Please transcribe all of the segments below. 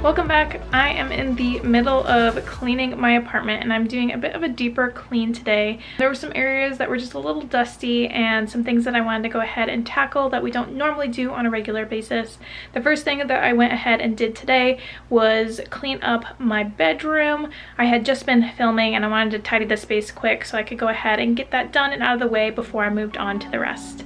Welcome back. I am in the middle of cleaning my apartment and I'm doing a bit of a deeper clean today. There were some areas that were just a little dusty and some things that I wanted to go ahead and tackle that we don't normally do on a regular basis. The first thing that I went ahead and did today was clean up my bedroom. I had just been filming and I wanted to tidy the space quick so I could go ahead and get that done and out of the way before I moved on to the rest.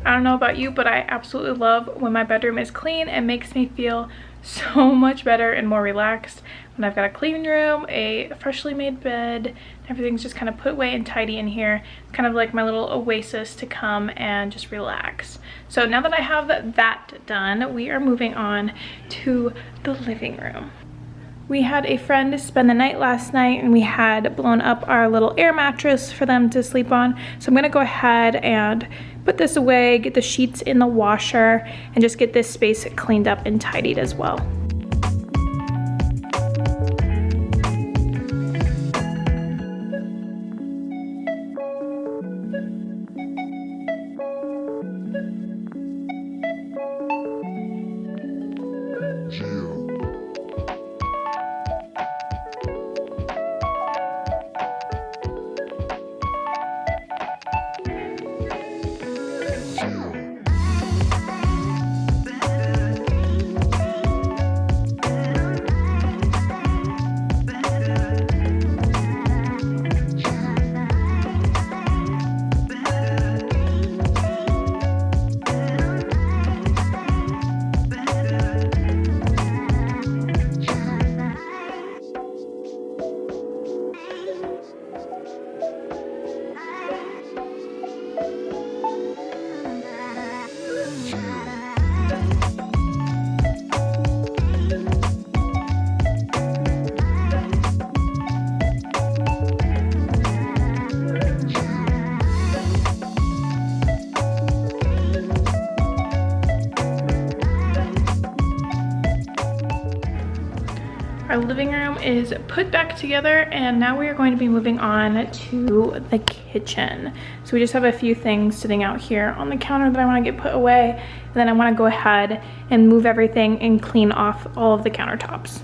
I don't know about you, but I absolutely love when my bedroom is clean. It makes me feel so much better and more relaxed when I've got a clean room, a freshly made bed, everything's just kind of put away and tidy in here. It's kind of like my little oasis to come and just relax. So now that I have that done, we are moving on to the living room. We had a friend spend the night last night and we had blown up our little air mattress for them to sleep on. So I'm gonna go ahead and put this away, get the sheets in the washer, and just get this space cleaned up and tidied as well. Our living room is put back together and now we are going to be moving on to the kitchen. So we just have a few things sitting out here on the counter that I want to get put away, and then I want to go ahead and move everything and clean off all of the countertops.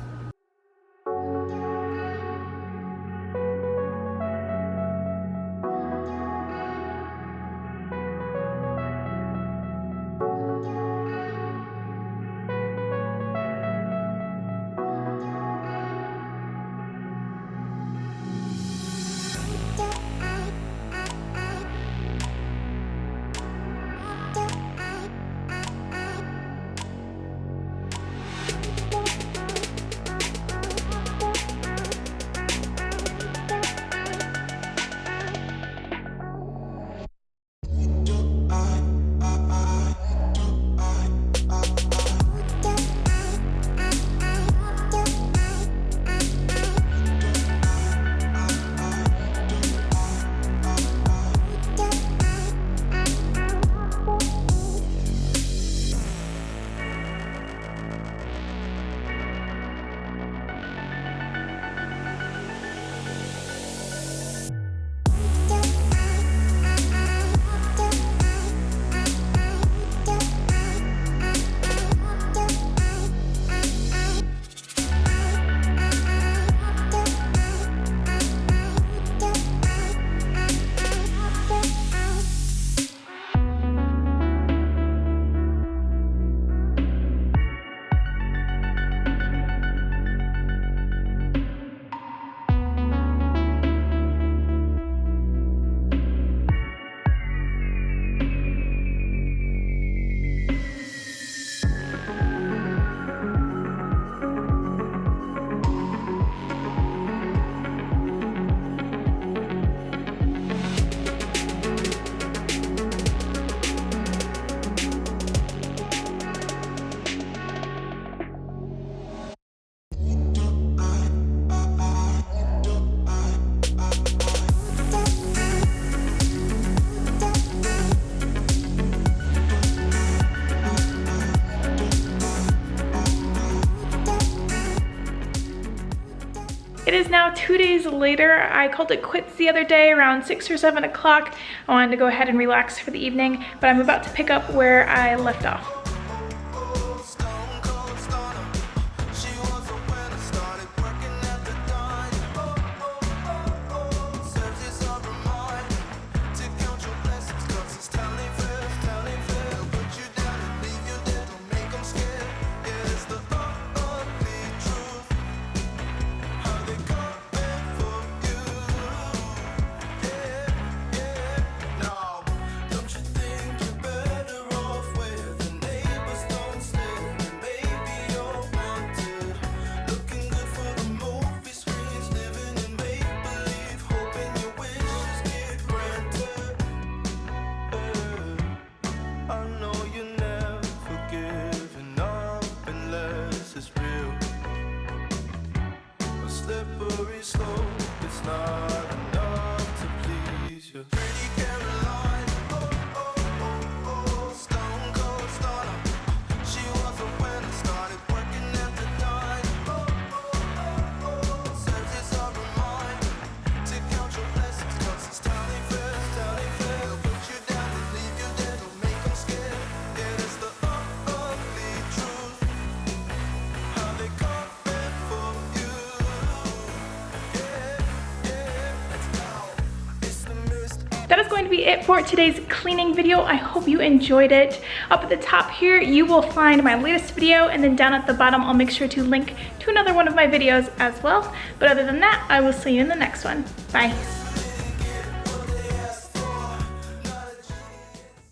It is now 2 days later. I called it quits the other day around 6 or 7 o'clock. I wanted to go ahead and relax for the evening, but I'm about to pick up where I left off. That is going to be it for today's cleaning video. I hope you enjoyed it. Up at the top here, you will find my latest video, and then down at the bottom, I'll make sure to link to another one of my videos as well. But other than that, I will see you in the next one. Bye.